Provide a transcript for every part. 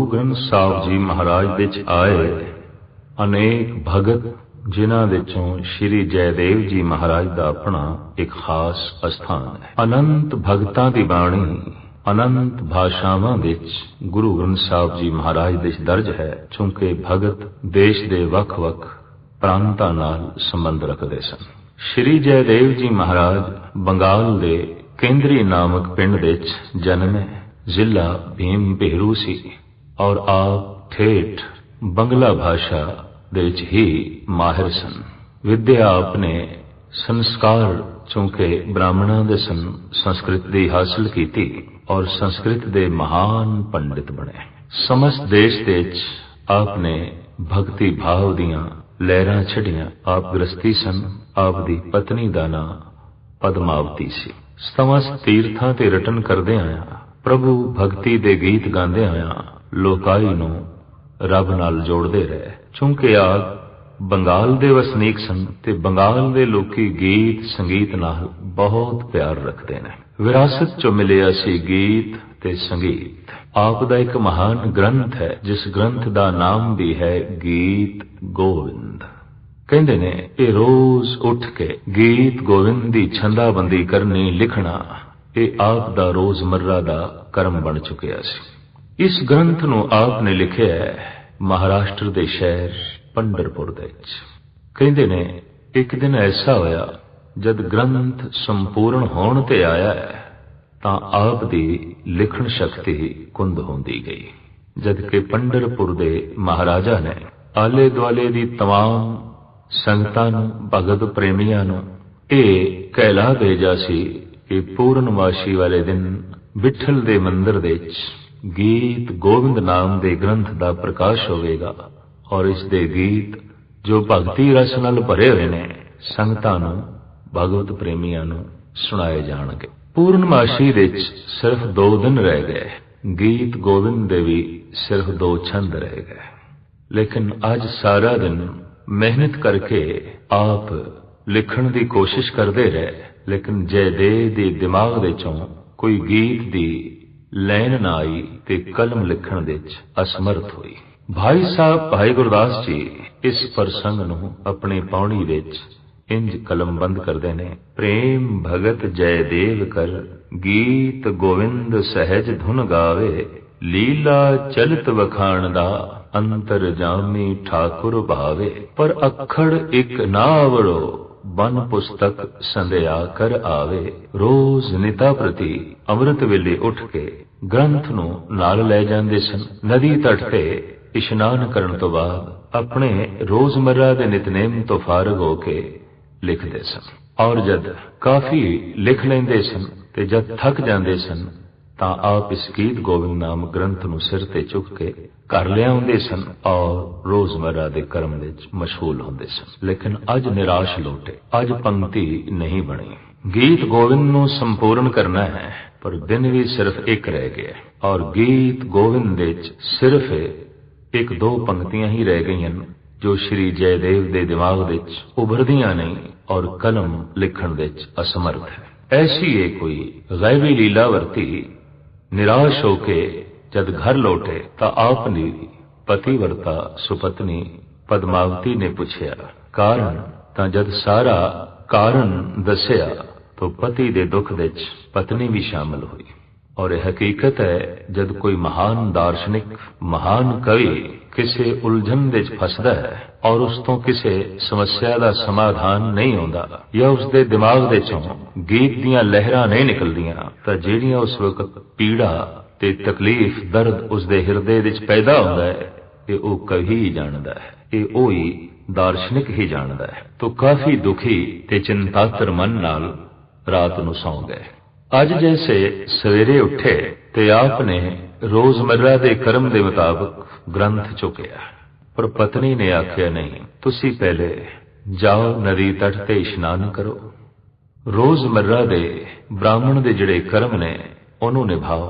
ग्रंथ साहिब जी महाराज दे च आए अनेक भगत जिन्हां विचों श्री जयदेव जी महाराज दा अपना एक खास स्थान है। अनंत भगतां दी बाणी अनंत भाषावां विच गुरु ग्रंथ साहिब जी महाराज दे दर्ज है, चूंकि भगत देश दे वख-वख प्रांतां नाल संबंध रखदे सन। श्री जयदेव जी महाराज बंगाल दे केंद्री नामक पिंड विच जन्मे। जिला भीम भेरू सी और आप ठेठ बंगला भाषा दे विच ही माहिर सन। विद्या आपने संस्कार चूंकि ब्राह्मणां दे सन संस्कृत दी हासिल कीती और संस्कृत दे महान पंडित बने। समस्त देश दे विच आपने भक्ति भाव दियां लहरां छड़ियां। आप गृहस्थी सन। आप दी पत्नी दा नां पद्मावती सी। समस्त तीर्थां ते रटन करदे आया प्रभु भक्ति दे गीत गांदे आया लोकाई नूं रब नाल जोड़दे रहे। चूंकि आप बंगाल दे वसनीक सन ते बंगाल दे लोकी गीत संगीत नाल बहुत प्यार रखते ने। विरासत चो मिलिया सी गीत ते संगीत। आप दा एक महान ग्रंथ है जिस ग्रंथ दा नाम भी है गीत गोविंद। कहंदे ने ये रोज उठ के गीत गोविंद दी छंदाबंदी करनी लिखना ये आप दा रोजमर्रा दा कर्म बन चुकिया सी। इस ग्रंथ नूं आपने लिखिया है महाराष्ट्र दे शहर पंढरपुर दे विच। कहंदे ने एक दिन ऐसा होया जद ग्रंथ संपूर्ण होण ते आया है तां आप दी लिखण शक्ति कुंद होंदी गई। जदकि पंढरपुर दे महाराजा ने आले दुआले दी तमाम संगतां नूं भगत प्रेमियां नूं ਇਹ कहला भेजा सी कि पूर्णमाशी वाले दिन विठल दे मंदिर दे विच गीत गोविंद नाम दे ग्रंथ दा प्रकाश होवेगा और इस दे गीत जो भगती रस नाल भरे हुए ने संगतां नूं भगवत प्रेमियां नूं सुनाए जाणगे। पूर्णमाशी दे विच सिर्फ 2 दिन रह गए। गीत गोविंद दे भी सिर्फ 2 छंद रह गए। लेकिन आज सारा दिन मेहनत करके आप लिखण दी कोशिश करते रहे, लेकिन जयदेव दी दिमाग दे चों कोई गीत दी लैन ना आई ते कलम लिखण दे असमर्थ हुई। भाई साहब भाई गुरदास जी इस प्रसंग नूं अपनी पौड़ी विच इंज कलमबंद करदे ने। प्रेम भगत जयदेव कर गीत गोविंद सहज धुन गावे लीला चलित वखाण दा अंतर जामी ठाकुर भावे पर अखड़ एक ना आवड़ो बन पुस्तक संध्या कर आवे। रोज निता प्रति अमृत वेले उठ के ग्रंथ नूं नाल लै जांदे सन। नदी तट ते इशनान करन तो बाद अपने रोजमर्रा दे नितनेम तो फारग होके लिखदे सन और जद काफी लिख लैंदे सन ते जद थक जांदे सन तां आप इस गीत गोविंद नाम ग्रंथ नूं सिर ते चुक के घर लियाउंदे सन और रोजमर्रा दे कर्म विच मशगूल हुंदे सन। लेकिन अज निराश लोटे। अज पंक्ति नहीं बनी। गीत गोविंद नूं संपूर्ण करना है पर दिन भी सिर्फ एक रह गया और गीत गोविंद विच सिर्फ 1-2 पंक्तियां ही रह गईयां जो श्री जयदेव दे दिमाग विच उभरदियां नहीं और कलम लिखण विच असमर्थ है। ऐसी ये कोई गैबी लीला वरती। निराश होके जद घर लौटे ता आपनी पतिव्रता सुपत्नी पद्मावती ने पूछया कारण। ता जद सारा कारण दसिया तो पति दे दुख विच पत्नी भी शामिल हुई। और यह हकीकत है जद कोई महान दार्शनिक महान कवि किसी उलझन विच फसदा है और उस तो किसी समस्या का समाधान नहीं होंदा या उसके दिमाग दे चों गीत दियां लहरां नहीं निकलदियां तां जिहड़ियां उस वक्त पीड़ा ते तकलीफ दर्द उसके हिरदे विच पैदा होंदा है ये ओ कवि ही जानदा है। ये ओ ही दार्शनिक ही जानदा है। तो काफी दुखी ते चिंतातर मन नाल रात नूं सौ गए। अज जैसे सवेरे उठे ते आपने रोजमर्रा दे कर्म दे मुताबिक ग्रंथ चुकिया पर पत्नी ने आख्या नहीं तुसी पहले जाओ नदी तट ते इशनान करो। रोजमर्रा दे ब्राह्मण दे जिहड़े कर्म ने उन्हों निभाओ,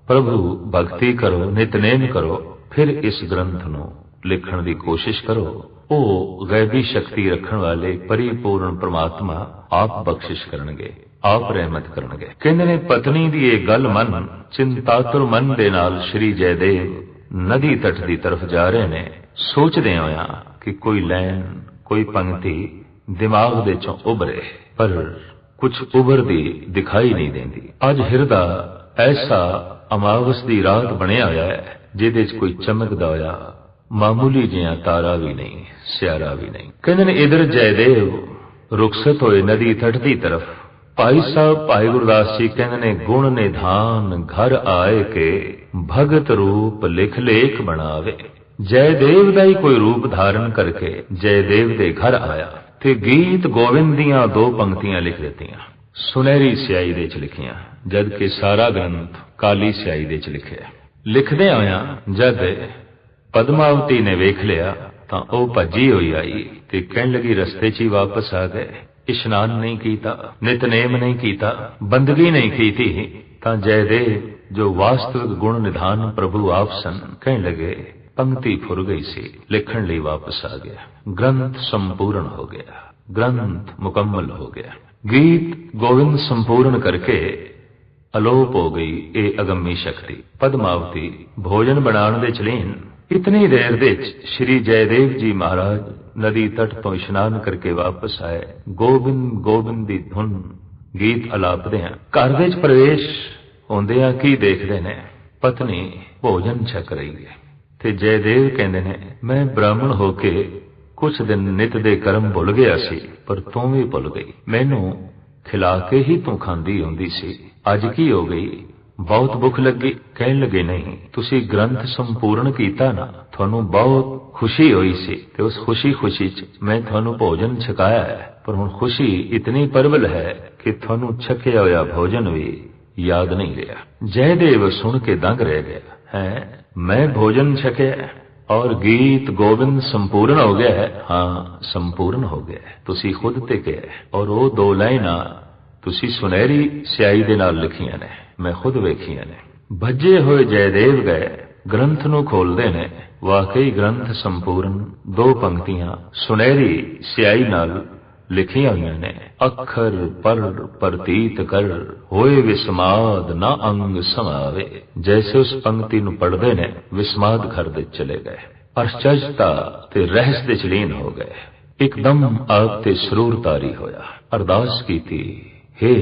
प्रभु भक्ति करो, नितनेम करो, फिर इस ग्रंथ नूं लिखण दी कोशिश करो। ओ गैबी शक्ति रखण वाले परिपूर्ण परमात्मा आप बख्शिश करनगे, आप रहमत करनगे। कहंदे ने पत्नी दी ये गल मन चिंतातुर मन दे नाल श्री जयदेव नदी तट की तरफ जा रहे ने, सोचदे होया कि कोई लैन कोई पंक्ति दिमाग दे चों उभरे, पर कुछ उभरदी दिखाई नहीं देंदी। अज हिरदा ऐसा अमावस की रात बनिया होया है जिहदे च कोई चमकदा होया मामूली जिहा तारा भी नहीं, सियारा भी नहीं। कहंदे ने इधर जयदेव रुखसत होए नदी तट की तरफ। भाई साहब भाई गुरदास जी कहंदे ने गुण निधान घर आए के भगत रूप लिख लेख बनावे। जयदेव का ही कोई रूप धारण करके जयदेव दे घर आया ते गीत गोविंद दियां दो पंक्तियां लिख दित्तियां, सुनहरी स्याही दे च लिखियां, जबकि सारा ग्रंथ काली स्याही दे च लिखिया। लिखदे होया जद पद्मावती ने वेख लिया तां ओ भजी होई आई ते कहण लगी रस्ते च ही वापस आ गए। इशनान नहीं कीता, नितनेम नहीं कीता, बंदगी नहीं की थी, तां जयदेव जो वास्तविक गुण निधान प्रभु आप सन कहण लगे पंक्ति फुर गई सी, लिखण लई वापस आ गया। ग्रंथ संपूर्ण हो गया, ग्रंथ मुकम्मल हो गया। गीत गोविंद संपूर्ण करके अलोप हो गई ए अगम्मी शक्ति। पद्मावती भोजन बनाने दे चलीन। इतनी देर दे श्री जयदेव जी महाराज नदी तट तो इशनान करके वापस आए। गोविंद गोविंद दी धुन गीत अलापदे हैं। घर विच प्रवेश होंदियां की देखदे ने, पत्नी भोजन छक रही है ते जयदेव कहंदे ने मैं ब्राह्मण होके कुछ दिन नित दे कर्म भुल गया सी, पर तू भी भुल गई। मैनू खिला के ही तू खांदी होंदी सी, अज की हो गई? बहुत भुख लगी। कहन लगे नहीं, तुसी ग्रंथ संपूर्ण कीता ना, थानू बहुत खुशी हुई सी ते उस खुशी खुशी च मैं थानू भोजन छकाया है, पर हुण खुशी इतनी प्रबल है कि थानू छकिया होया भोजन भी याद नहीं रहा। जयदेव सुन के दंग रह गया है, मैं भोजन छकिया और गीत गोविंद संपूर्ण हो गया है। हाँ संपूर्ण हो गया है, तुसी खुद ते कहा। और वो दो लाइना तुसी सुनहरी स्याही दे नाल लिखियां ने, मैं खुद वेखियां ने। भजे हुए जयदेव गए, ग्रंथ नू खोलदे ने, वाकई ग्रंथ संपूर्ण दो पंक्तियां सुनहरी स्याही नाल लिखियां हुई ने। अखर पर प्रतीत कर होए विस्माद ना अंग समावे। जैसे उस पंक्ति नू पढ़दे ने विस्माद घर दे चले गए, आश्चर्यता ते रहस दे लीन हो गए। एकदम आप ते सरूर तारी होया। अरदास कीती, हे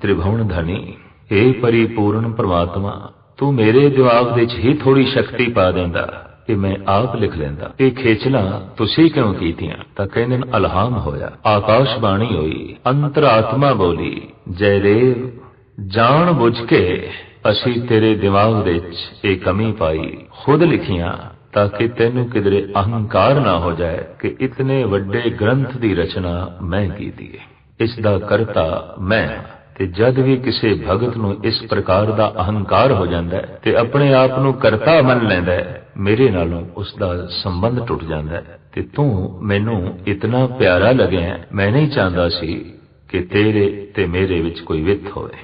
त्रिभुवन धनी, हे परिपूर्ण परमात्मा, तू मेरे दिमाग दे च ही थोड़ी शक्ति पा देंदा कि मैं आप लिख लेंदा। ये खेचला तुसी क्यों कीतियां? तां कहंदे ने अलहाम होया, आकाशबाणी होई, अंतरात्मा बोली, जयदेव जान बुझ के असी तेरे दिमाग दे च ये कमी पाई, खुद लिखियां ताकि तेनू किधरे अहंकार ना हो जाए कि इतने वड्डे ग्रंथ दी रचना मैं कीती है, इसदा करता मैं। ते जद भी किसी भगत नू इस प्रकार दा अहंकार हो जाता है ते अपने आप नू करता मन लैंदा है, मेरे नालों उसका संबंध टुट जाता है। ते तू मैनू इतना प्यारा लगे, मैं नहीं चाहता सी कि तेरे ते मेरे विच कोई वित होवे।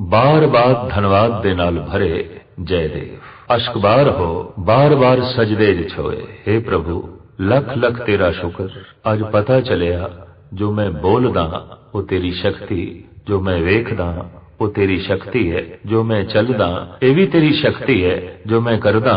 बार बार धनवाद दे नाल भरे जयदेव अश्कबार हो, बार बार सजदे विच होए, हे प्रभु लख लख तेरा शुक्र, अज पता चलिया जो मैं बोलदा वो तेरी शक्ति, जो मैं वेखदा वो तेरी शक्ति है, जो मैं चलदा ये भी तेरी शक्ति है, जो मैं करदा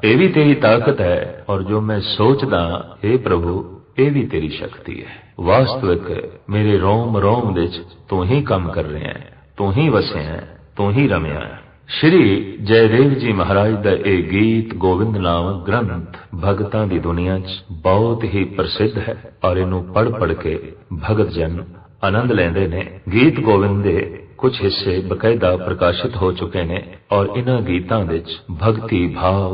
ये भी तेरी ताकत है, और जो मैं सोचदा हे प्रभु ये भी तेरी शक्ति है। वास्तविक मेरे रोम रोम दे तू ही काम कर रहे हैं, तू ही वसे हैं, तू ही रमिया है। श्री जयदेव जी महाराज दा ये गीत गोविंद नामक ग्रंथ भगतां दी दुनिया च बहुत ही प्रसिद्ध है, और इनू पढ़ पढ़ के भगत जन आनंद लेंदे ने। गीत गोविंद दे कुछ हिस्से बकायदा प्रकाशित हो चुके ने, और इन्हां गीतां विच भक्ति भाव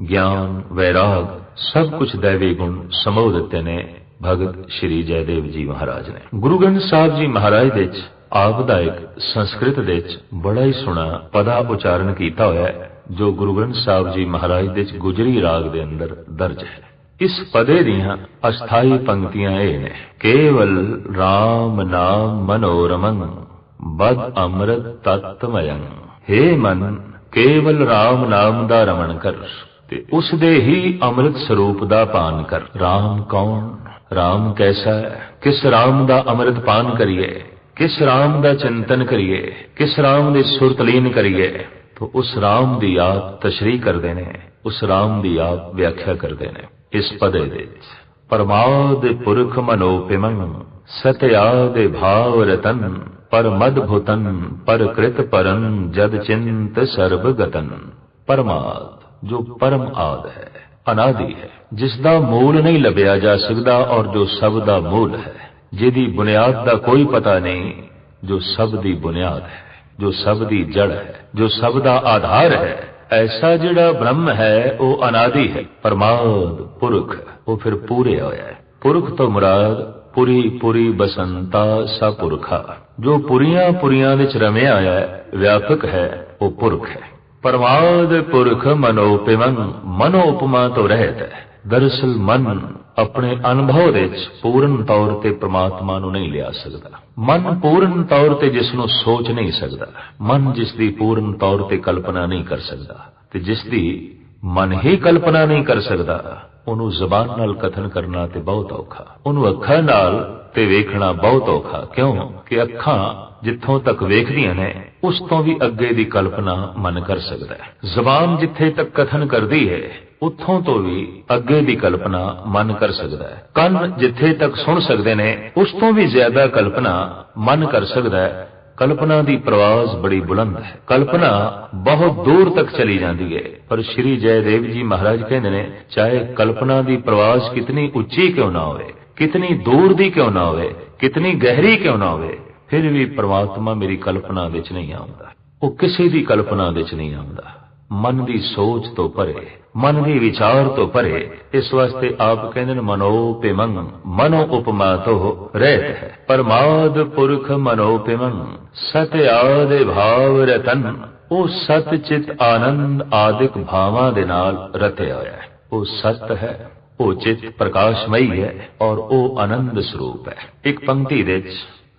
ज्ञान वैराग सब कुछ दैवी गुण समो दिते ने भगत श्री जयदेव जी महाराज ने। गुरु ग्रंथ साहब जी महाराज दे आप दा एक संस्कृत दे बड़ा ही सोहना पदा उचारण कीता होया है, जो गुरु ग्रंथ साहब जी महाराज दे गुजरी राग दे अंदर दर्ज है। इस पदे दियां अस्थाई पंक्तियां ये ने, केवल राम नाम मनोरमं बद अमृत तत्वमयं। हे मन केवल राम नाम दा रमण कर ते उस दे ही अमृत स्वरूप दा पान कर। राम कौन, राम कैसा है, किस राम दा अमृत पान करिए, किस राम दा चिंतन करिए, किस राम दे सुरतलीन करिए। तो तो उस राम दी आप तशरीह करते ने, उस राम दी आप व्याख्या करते ने इस पदे दे परमाद पुरख मनोपिमं सत्यादि भाव रतन पर मदभुतन पर कृत परन जद चिंत सर्वगतन। परमाद जो परम आद है, अनादि है, जिसदा मूल नहीं लभ्या जा सकता और जो सब दा मूल है, जिहदी बुनियाद दा कोई पता नहीं, जो सब दी बुनियाद है, जो सब दी जड़ है, जो सब दा आधार है, ऐसा जिहड़ा ब्रह्म है वो अनादि है। परमाद पुरख वो फिर पूरे होया है। पुरख तो मुराद पुरी पुरी बसंता सा पुरखा, जो पुरियां पुरियां विच रमिया है, व्यापक है, वो पुरख है। परमाद पुरख मनोपिमं, मनोपमा तो रहत है। दरअसल मन अपने अनुभव विच पूर्ण तौर ते परमात्मा नूं नहीं लिया सकता। मन पूर्ण तौर ते जिसनूं सोच नहीं सकता, मन जिसदी पूर्ण तौर ते कल्पना नहीं कर सकता, ते जिसदी मन ही कल्पना नहीं कर सकता, ਉਹਨੂੰ ਜ਼ਬਾਨ ਨਾਲ ਕਥਨ ਕਰਨਾ ਤੇ ਬਹੁਤ ਔਖਾ, ਉਹਨੂੰ ਅੱਖਾਂ ਨਾਲ ਤੇ ਵੇਖਣਾ ਬਹੁਤ ਔਖਾ। ਕਿਉਂ ਕਿ ਅੱਖਾਂ ਜਿੱਥੋਂ ਤੱਕ ਵੇਖਦੀਆਂ ਨੇ ਉਸ ਤੋਂ ਵੀ ਅੱਗੇ ਦੀ ਕਲਪਨਾ ਮਨ ਕਰ ਸਕਦਾ ਹੈ। ਜ਼ਬਾਨ ਜਿੱਥੇ ਤੱਕ ਕਥਨ ਕਰਦੀ ਹੈ ਉੱਥੋਂ ਤੋਂ ਵੀ ਅੱਗੇ ਦੀ ਕਲਪਨਾ ਮਨ ਕਰ ਸਕਦਾ ਹੈ। ਕੰਨ ਜਿੱਥੇ ਤੱਕ ਸੁਣ ਸਕਦੇ ਨੇ ਉਸ ਤੋਂ ਵੀ ਜ਼ਿਆਦਾ ਕਲਪਨਾ ਮਨ ਕਰ ਸਕਦਾ ਹੈ। कल्पना की प्रवाज बड़ी बुलंद है, कल्पना बहुत दूर तक चली जाती है। पर श्री जयदेव जी महाराज कहते ने चाहे कल्पना की प्रवाज कितनी उच्ची क्यों ना हो, कितनी दूर दी क्यों ना हो, कितनी गहरी क्यों ना हो, फिर भी परमात्मा मेरी कल्पना विच नहीं आउंदा, वो किसी की कल्पना विच नहीं आउंदा। मन की सोच तो परे, मन की विचार तो परे। इस वास्ते आप कहते मनोपिमं, मनो उपमा तो रहत है। परमाद पुरख मनोपिमं सत्य आदि भाव रतन, वो सत चित आनंद आदिक भावां दे नाल रतिया होया है। वो सत है, वो चित प्रकाशमयी है और वो आनंद स्वरूप है। एक पंक्ति विच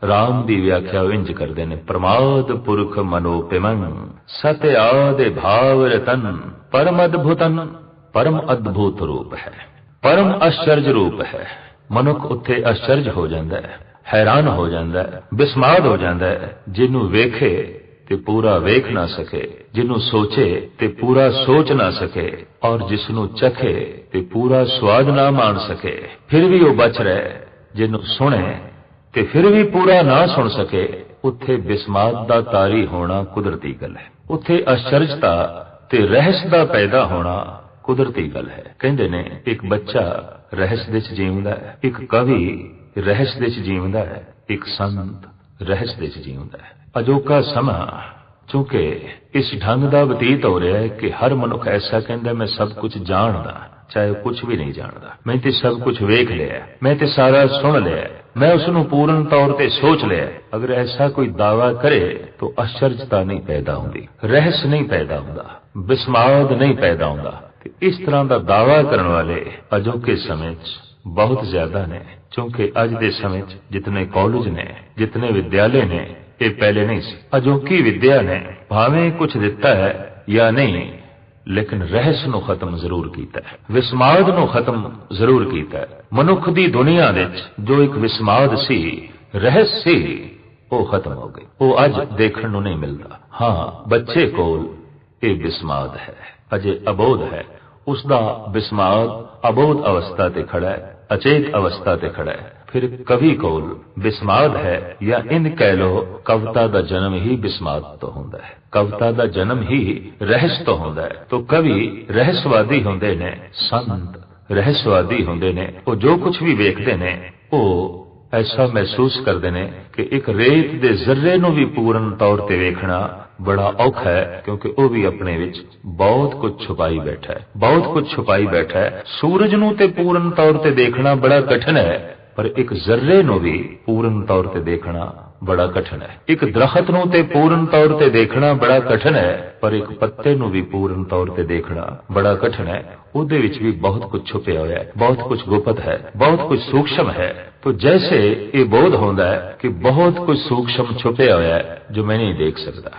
राम की व्याख्या इंज करते ने, प्रमाद पुरख मनोपिमं सत्य आदि भाव रतन परम अद्भुतन, परम अद्भुत रूप है, परम आश्चर्य रूप है। मनुख उत्थे आश्चर्य हो जाता है, हैरान हो जाता है, बिस्माद हो जाता है। जिन्हों वेखे ते पूरा वेख ना सके, जिन्हों सोचे ते पूरा सोच ना सके, और जिसनों चखे ते पूरा स्वाद ना मान सके, फिर भी वो बच रहे। जिन्हों सुने ते फिर भी पूरा ना सुन सके, उत्थे बिस्माद दा तारी होना कुदरती गल है। उत्थे आश्चर्यता ते रहस दा पैदा होना कुदरती गल है। कहंदे ने एक बच्चा रहस विच जीवदा है, एक कवि रहस विच जीवदा है, एक संत रहस विच जीवदा है। अजोका समा चूंकि इस ढंग दा बतीत हो रहा है कि हर मनुख ऐसा कहंदा मैं सब कुछ जानदा, चाहे कुछ भी नहीं जानता। मैं ते सब कुछ वेख लिया, मैं ते सारा सुन लिया, मैं उसनूं पूर्ण तौर ते सोच लिया। अगर ऐसा कोई दावा करे तो आश्चर्यता नहीं पैदा होंदी, रहस नहीं पैदा होंदा, बिस्माद नहीं पैदा होंदा। इस तरह का दावा करने वाले अजोके समय बहुत ज्यादा ने, क्योंकि अज दे समय जितने कॉलेज ने, जितने विद्यालय ने, ये पहले नहीं सी। अजोकी विद्या ने भावें कुछ दिता है या नहीं, लेकिन रहस नूं खत्म जरूर कीता है, विस्माद नूं खत्म जरूर कीता है। मनुख दी दुनिया विच जो एक विस्माद सी, रहस सी, वो खत्म हो गई, वो अज देखण नूं नहीं मिलता। हाँ, बच्चे कोल ये विस्माद है, अजे अबोध है, उसका विस्माद अबोध अवस्था ते खड़ा है, अचेत अवस्था ते खड़ा है। फिर कवि कोल विस्माद है, या इन कह लो कविता का जन्म ही विस्माद तो होंदा है, कविता का जन्म ही रहस तो होंदा है। तो कवि रहसवादी होंदे ने, संत रहसवादी होंदे ने। वो जो कुछ भी वेखदे ने वो ऐसा महसूस करते हैं कि एक रेत दे जर्रे नूं भी पूर्ण तौर ते वेखना बड़ा औखा है, क्योंकि वह भी अपने विच बहुत कुछ छुपाई बैठा है, बहुत कुछ छुपाई बैठा है। सूरज नूं ते पूर्ण तौर ते देखना बड़ा कठिन है, पर एक जर्रे नूं भी पूर्ण तौर ते देखना बड़ा कठिन है। एक दरखत नूं ते पूर्ण तौर ते देखना बड़ा कठिन है, पर एक पत्ते नूं भी पूर्ण तौर ते देखना बड़ा कठिन है। उहदे विच भी बहुत कुछ छुपया होया है, बहुत कुछ गुप्त है, बहुत कुछ सूक्ष्म है। तो जैसे ये बोध होता है कि बहुत कुछ सूक्ष्म छुपया होया है जो मैं नहीं देख सकता,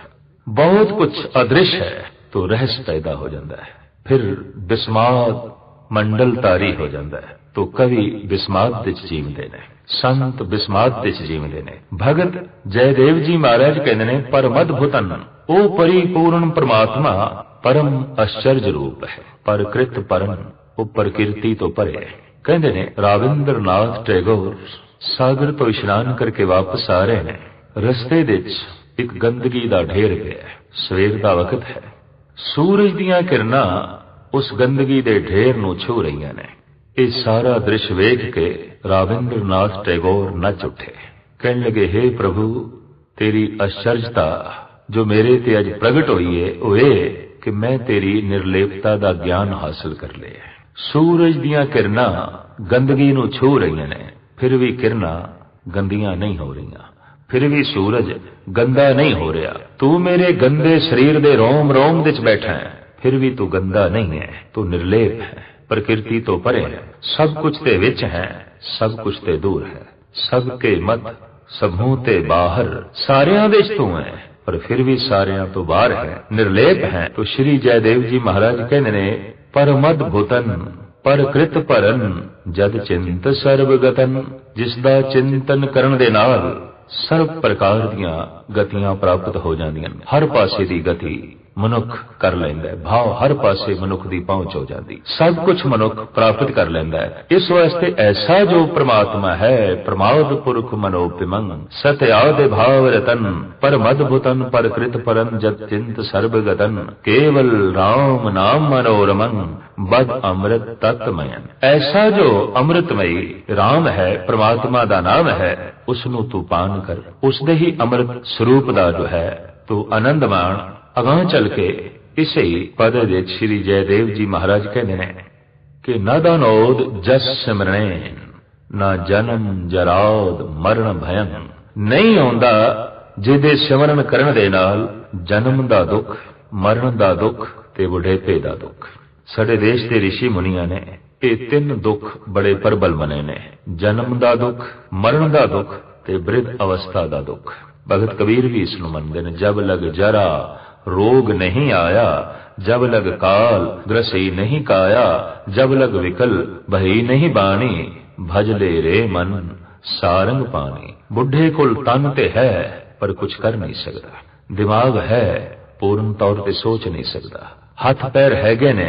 बहुत कुछ अदृश्य है, तो रहस्य पैदा हो जाता है। फिर बिस्माद ਮੰਡਲਧਾਰੀ ਹੋ ਜਾਂਦਾ ਹੈ। ਤੋ ਕਵੀ ਬਿਸਮਾਤ ਵਿੱਚ ਜੀਵਦੇ ਨੇ, ਸੰਤ ਬਿਸਮਾਤ ਵਿੱਚ ਜੀਵਦੇ ਨੇ। ਭਗਤ ਜੈਦੇਵ ਜੀ ਮਹਾਰਾਜ ਕਹਿੰਦੇ ਨੇ ਪਰਮ ਅਦਭੁਤਨ, ਉਹ ਪਰਿਪੂਰਨ ਪ੍ਰਮਾਤਮਾ ਪਰਮ ਆਸ਼ਚਰਜ ਰੂਪ ਹੈ। ਪ੍ਰਕ੍ਰਿਤ ਪਰਨ, ਉਹ ਪ੍ਰਕਿਰਤੀ ਤੋਂ ਪਰੇ ਹੈ। ਕਹਿੰਦੇ ਨੇ ਰਾਵਿੰਦਰ ਟੈਗੋਰ ਸਾਗਰ ਤੋਂ ਇਸ਼ਨਾਨ ਕਰਕੇ ਵਾਪਸ ਆ ਰਹੇ ਨੇ। ਰਸਤੇ ਵਿੱਚ ਇੱਕ ਗੰਦਗੀ ਦਾ ਢੇਰ ਪਿਆ ਹੈ। ਸਵੇਰ ਦਾ ਵਕਤ ਹੈ। ਸੂਰਜ ਦੀਆਂ ਕਿਰਨਾਂ ਉਸ ਗੰਦਗੀ ਦੇ ਢੇਰ ਨੂੰ ਛੂ ਰਹੀਆਂ ਨੇ। ਇਹ ਸਾਰਾ ਦ੍ਰਿਸ਼ ਵੇਖ ਕੇ ਰਾਵਿੰਦਰ ਟੈਗੋਰ ਨੱਚ ਉੱਠੇ। ਕਹਿਣ ਲਗੇ, ਹੇ ਪ੍ਰਭੂ, ਤੇਰੀ ਅਚਰਜਤਾ ਜੋ ਮੇਰੇ ਤੇ ਅੱਜ ਪ੍ਰਗਟ ਹੋਈ ਹੈ ਉਹ ਇਹ ਕਿ ਮੈਂ ਤੇਰੀ ਨਿਰਲੇਪਤਾ ਦਾ ਗਿਆਨ ਹਾਸਲ ਕਰ ਲਿਆ। ਸੂਰਜ ਦੀਆਂ ਕਿਰਨਾਂ ਗੰਦਗੀ ਨੂੰ ਛੂ ਰਹੀਆਂ ਨੇ, ਫਿਰ ਵੀ ਕਿਰਨਾਂ ਗੰਦੀਆਂ ਨਹੀਂ ਹੋ ਰਹੀਆਂ, ਫਿਰ ਵੀ ਸੂਰਜ ਗੰਦਾ ਨਹੀਂ ਹੋ ਰਿਹਾ। ਤੂੰ ਮੇਰੇ ਗੰਦੇ ਸਰੀਰ ਦੇ ਰੋਮ ਰੋਮ ਵਿੱਚ ਬੈਠਾ ਹੈ, ਫਿਰ ਵੀ ਤੂੰ ਗੰਦਾ ਨਹੀਂ ਹੈ, ਤੂੰ ਨਿਰਲੇਪ ਹੈ, ਪ੍ਰਕਿਰਤੀ ਤੋਂ ਪਰੇ ਹੈ, ਸਭ ਕੁਝ ਤੇ ਵਿੱਚ ਹੈ, ਸਭ ਕੁਝ ਤੇ ਦੂਰ ਹੈ। ਸਭ ਕੇ ਮਤ ਸਭੋਂ ਤੇ ਬਾਹਰ, ਸਾਰਿਆਂ ਵਿੱਚ ਤੂੰ ਹੈ ਪਰ ਫਿਰ ਵੀ ਸਾਰਿਆਂ ਤੋਂ ਬਾਹਰ ਹੈ, ਨਿਰਲੇਪ ਹੈ। ਤੋ ਸ਼੍ਰੀ ਜੈਦੇਵ ਜੀ ਮਹਾਰਾਜ ਕਹਿੰਦੇ ਨੇ ਪਰਮਦ ਭੁਤਨ ਪ੍ਰਕ੍ਰਿਤ ਭਰਨ ਜਦ ਚਿੰਤ ਸਰਬ ਗਤਨ, ਜਿਸ ਦਾ ਚਿੰਤਨ ਕਰਨ ਦੇ ਨਾਲ ਸਰਬ ਪ੍ਰਕਾਰ ਦੀਆਂ ਗਤੀਆਂ ਪ੍ਰਾਪਤ ਹੋ ਜਾਂਦੀਆਂ ਨੇ। ਹਰ ਪਾਸੇ ਦੀ ਗਤੀ ਮਨੁੱਖ ਕਰ ਲੈਂਦਾ ਹੈ, ਭਾਵ ਹਰ ਪਾਸੇ ਮਨੁੱਖ ਦੀ ਪਹੁੰਚ ਹੋ ਜਾਂਦੀ, ਸਭ ਕੁਝ ਮਨੁੱਖ ਪ੍ਰਾਪਤ ਕਰ ਲੈਂਦਾ ਹੈ। ਇਸ ਵਾਸਤੇ ਐਸਾ ਜੋ ਪ੍ਰਮਾਤਮਾ ਹੈ, ਪ੍ਰਮਾਦ ਪੁਰਖ ਮਨੋਪਿਮੰ ਸਤਿਆਦ ਭਾਵ ਰਤਨ ਪਰਮਦ ਭੁਤਨ ਪ੍ਰਕ੍ਰਿਤ ਪਰਨ ਜਦ ਚਿੰਤ ਸਰਬ ਗਤਨ ਕੇਵਲ ਰਾਮ ਨਾਮ ਮਨੋਰਮੰ ਬਦ ਅੰਮ੍ਰਿਤ ਤਤਮਯਨ। ਐਸਾ ਜੋ ਅੰਮ੍ਰਿਤਮਈ ਰਾਮ ਹੈ, ਪ੍ਰਮਾਤਮਾ ਦਾ ਨਾਮ ਹੈ, ਉਸ ਨੂੰ ਤੂੰ ਪਾਨ ਕਰ, ਉਸ ਦੇ ਹੀ ਅੰਮ੍ਰਿਤ ਸਰੂਪ ਦਾ ਜੋ ਹੈ ਤੂੰ ਆਨੰਦ ਮਾਣ। ਅਗਾਂਹ ਚੱਲ ਕੇ ਇਸੇ ਪਦ ਵਿੱਚ ਸ਼੍ਰੀ ਜੈਦੇਵ ਜੀ ਮਹਾਰਾਜ ਕਹਿੰਦੇ ਨੇ ਕਿ ਨਾਦਾਨੋਦ ਜਸ ਸਿਮਰਣੇ ਨਾ ਜਨਮ ਜਰਾਦ ਮਰਨ ਭਯੰ। ਨਹੀਂ ਆਉਂਦਾ ਜਿਹਦੇ ਸਿਮਰਨ ਕਰਨ ਦੇ ਨਾਲ ਜਨਮ ਦਾ ਦੁੱਖ, ਮਰਨ ਦਾ ਦੁੱਖ ਤੇ ਬੁਢੇਪੇ ਦਾ ਦੁੱਖ। ਸਾਡੇ ਦੇਸ਼ ਦੇ ਰਿਸ਼ੀ ਮੁਨੀਆਂ ਨੇ ਇਹ ਤਿੰਨ ਦੁੱਖ ਬੜੇ ਪ੍ਰਬਲ ਮਨੇ ਨੇ, ਜਨਮ ਦਾ ਦੁੱਖ, ਮਰਨ ਦਾ ਦੁੱਖ ਤੇ ਬ੍ਰਿਧ ਅਵਸਥਾ ਦਾ ਦੁੱਖ। ਭਗਤ ਕਬੀਰ ਵੀ ਇਸ ਨੂੰ ਮੰਨਦੇ ਨੇ, ਜਬ ਲਗ ਜਰਾ रोग नहीं आया, जब लग काल ग्रसई नहीं काया, जब लग विकल बही नहीं बाणी, भज ले रे मन सारंग पानी। बुढ़े कोल तन ते है पर कुछ कर नहीं सकता, दिमाग है पूर्ण तौर ते सोच नहीं सकता, हथ पैर हैगे ने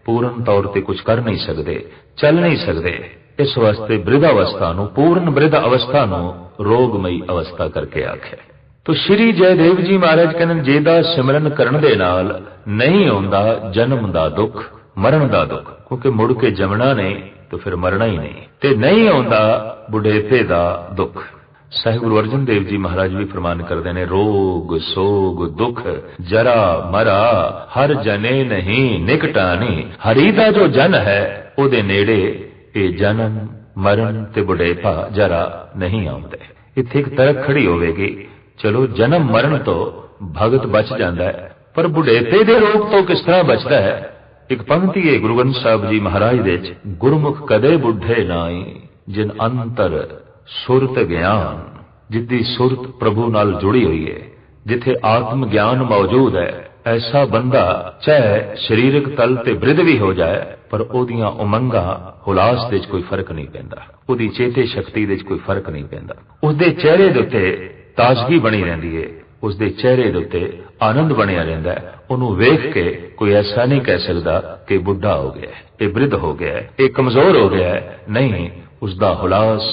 पूर्ण तौर ते कुछ कर नहीं सकते, चल नहीं सकते। इस वास्ते बृध अवस्था नूं, पूर्ण बृध अवस्था नूं रोगमई अवस्था करके आखे। तो श्री जयदेव जी महाराज कहते जेदा सिमरन करन दे नाल नहीं आउंदा जन्म दा दुख, मरण दा दुख, क्योंकि मुड़ के जमना नहीं तो फिर मरना ही नहीं, ते नहीं आउंदा बुढ़ेपे दा दुख। साहिब गुरु अर्जन देव जी महाराज भी फरमान करते ने रोग सोग दुख जरा मरा हर जने नहीं निकटानी। हरि दा जो जन है ओदे नेड़े ये जन्म मरण ते बुढ़ेपा जरा नहीं आउंदे। इत्थे एक तरक खड़ी होवेगी, चलो जन्म मरण तो भगत बच जाता है, पर बुढ़ेपे दे रोग तो किस तरह बचता है। एक पंक्ति है गुरु ग्रंथ साहब जी महाराज दे गुरमुख कदे बुढ़े नाई जिन अंतर सुरत ज्ञान। जिद्दी सुरत प्रभु नाल जुड़ी हुई है, जिथे आत्म ज्ञान मौजूद है, ऐसा बंदा चाहे शरीरक तल ते बृद्ध भी हो जाए पर ओदियां उमंगा हुलास दे कोई फर्क नहीं पैंदा, ओदी चेते शक्ति दे कोई फर्क नहीं पैंदा। उसदे चेहरे दे उत्ते ताजगी बनी रहती है, उसके चेहरे के उत्ते आनंद बनिया रहता है। उन्होंने वेख के कोई ऐसा नहीं कह सकता कि बुढ़ा हो गया है, ये वृद्ध हो गया है, ये कमजोर हो गया है। नहीं, उसका हुलास,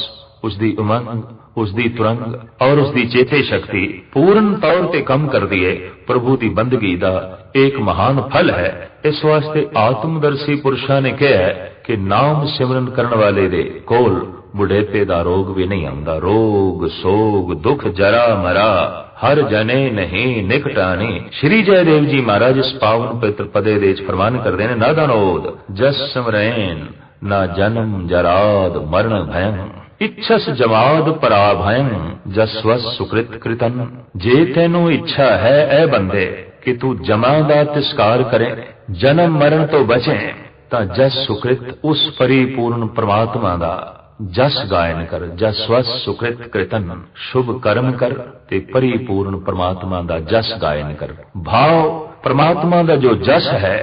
उसकी उमंग, उसकी तुरंग और उसकी चेते शक्ति पूर्ण तौर पर काम करती है। प्रभु की बंदगी का एक महान फल है। इस वास्ते आत्मदर्शी पुरुषों ने कहा है कि नाम सिमरन करने वाले दे कोल बुढ़ेपे दा रोग भी नहीं आंदा। रोग सोग दुख जरा मरा हर जने नहीं निकटानी। श्री जयदेव जी महाराज इस पावन पवित्र पदे दे फरमान करते हैं, नादानोद जस सिमरैन ना जन्म जराद मरण भयं इच्छस जमाद पराभयं जसवस सुकृत कृतन। जे तेनू इच्छा है ए बंदे कि तू जमा दा तिस्कार करे, जन्म मरण तो बचे, ता जस सुकृत उस परिपूर्ण परमात्मा दा जस गायन कर। जसवस सुकृत कृतन, शुभ कर्म कर ते परिपूर्ण परमात्मा दा जस गायन कर। भाव परमात्मा दा जो जस है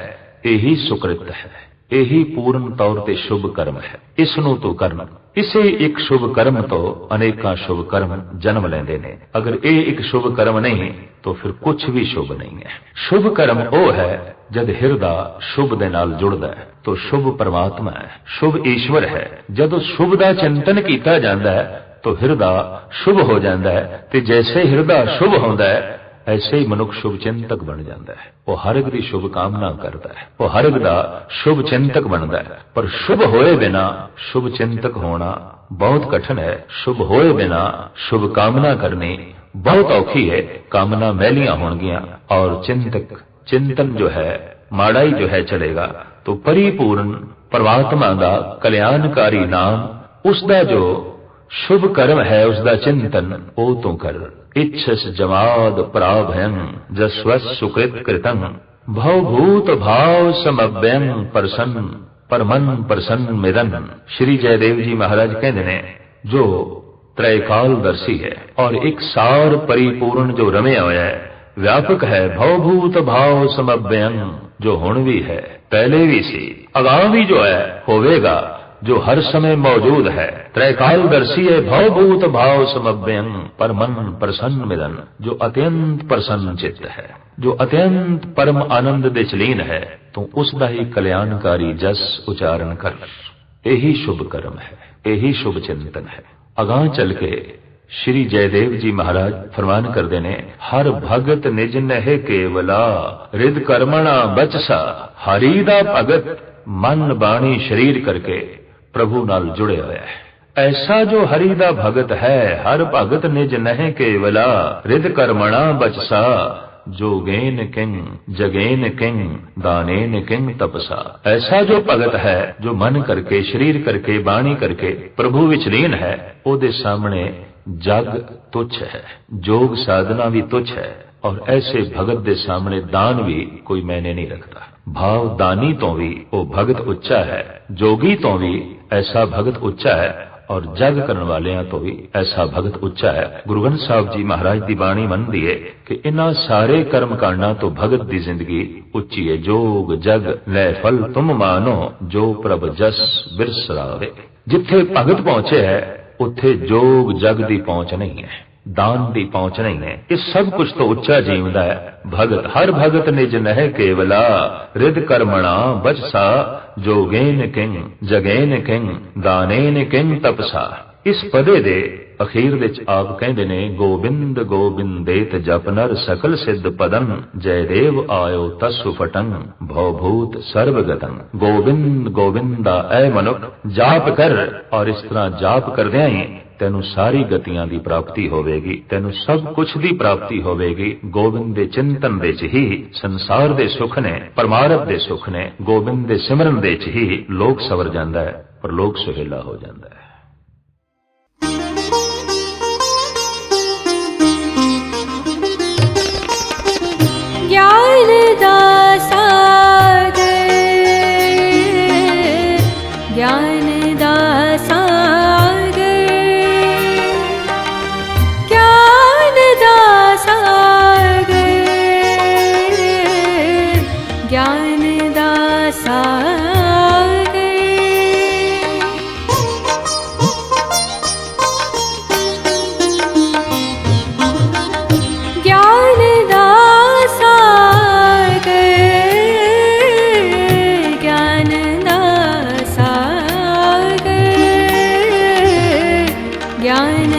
यही सुकृत है, यही पूर्ण तौर ते शुभ कर्म है। इसनों तो करना, इसे एक शुभ कर्म तो अनेकां शुभ कर्म जन्म लेंदे ने। अगर ये एक शुभ कर्म नहीं तो फिर कुछ भी शुभ नहीं है। शुभ कर्म वो है जद हिरदा शुभ दे नाल जुड़दा है तो शुभ परमात्मा है, शुभ ईश्वर है। जदों शुभ दा चिंतन कीता जांदा है तो हिरदा शुभ हो जाता है। ते जैसे हिरदा शुभ होंदा है ऐसे ही मनुख शुभ चिंतक बन जाता है। वो हर एक दी शुभ कामना करता है, वो हर एक दा शुभ चिंतक बनता है। पर शुभ होए बिना शुभ चिंतक होना बहुत कठिन है। शुभ होए बिना शुभ कामना करनी बहुत औखी है। कामना मैलियां होंगियां और चिंतन जो है माड़ा ही जो है चलेगा। तो परिपूर्ण परमात्मा दा कल्याणकारी नाम, उसका जो शुभ कर्म है, उसका चिंतन ओ तो कर। इच्छस जमाद पराभयं जस्वस सुकृत कृतं भवभूत भाव समव्यं प्रसन्न परमन प्रसन्न मिरन। श्री जयदेव जी महाराज कहते ने जो त्रैकालदर्शी है और एक सार परिपूर्ण जो रमया होया है, व्यापक है, भवभूत भाव समव्यं, जो हुण भी है, पहले भी सी, अगां भी जो है होवेगा, जो हर समय मौजूद है। त्रैकालदर्शी है, भवभूत भाव समव्यं परमन प्रसन्न मिलन, जो अत्यंत प्रसन्न चित्त है, जो अत्यंत परम आनंद दे चलीन है। तो उसका ही कल्याणकारी जस उच्चारण कर। यही शुभ कर्म है, यही शुभ चिंतन है। अगां चल के श्री जयदेव जी महाराज फरमान करते ने, हर भगत निज नह केवला रिद कर्मणा बचसा। हरि दा भगत मन बाणी शरीर करके प्रभु नाल जुड़े हुए है। ऐसा जो हरि दा भगत है, हर भगत निज नह केवला रिद कर्मणा बचसा। जोगेन किंग जगेन किंग दानेन किंग तपसा। ऐसा जो भगत है जो मन करके शरीर करके बाणी करके प्रभु विच लीन है, ओदे सामने जग तुच्छ है, जोग साधना भी तुच्छ है। और ऐसे भगत दे सामने दान भी कोई मैंने नहीं रखता। भाव दानी तो भी वो भगत उच्चा है, जोगी तो भी ऐसा भगत उच्चा है, और जग करने वाले तो भी ऐसा भगत उच्चा है। गुरु ग्रंथ साहब जी महाराज की बाणी मनदी है कि इन्हां सारे कर्म कांडां तो भगत की जिंदगी उच्ची है। जोग जग लै फल तुम मानो, जो प्रभ जस बिरसरावे। जिथे भगत पहुंचे है उत्थे जोग जग की पहुंच नहीं है, दान की पहुंच नहीं है। ये सब कुछ तो उच्चा जीवदा है भगत। हर भगत निज नह केवला रिद कर्मणा बचसा। जोगेन किंग जगेन किंग दानेन किंग तपसा। इस पदे दे अखीर विच आप कहंदे ने, गोबिंद गोबिंदेत जप नर सकल सिद्ध पदन। जयदेव आयो तस्सु फटन भवभूत सर्वगतन। गोबिंद गोविंदा ऐ मनुख जाप कर, और इस तरह जाप करदियां ही तेनू सारी गतियां दी प्राप्ति होवेगी, तेनू सब कुछ दी प्राप्ति होवेगी। गोबिंद दे चिंतन दे च ही संसार दे सुख ने, परमारथ दे सुख ने, गोबिंद दे सिमरन दे च ही लोक सवर जांदा है, पर लोक सुहेला हो जांदा है। ज्ञान दासा ज्ञान दासा ज्ञान दासा ज्ञान दासा ज्ञान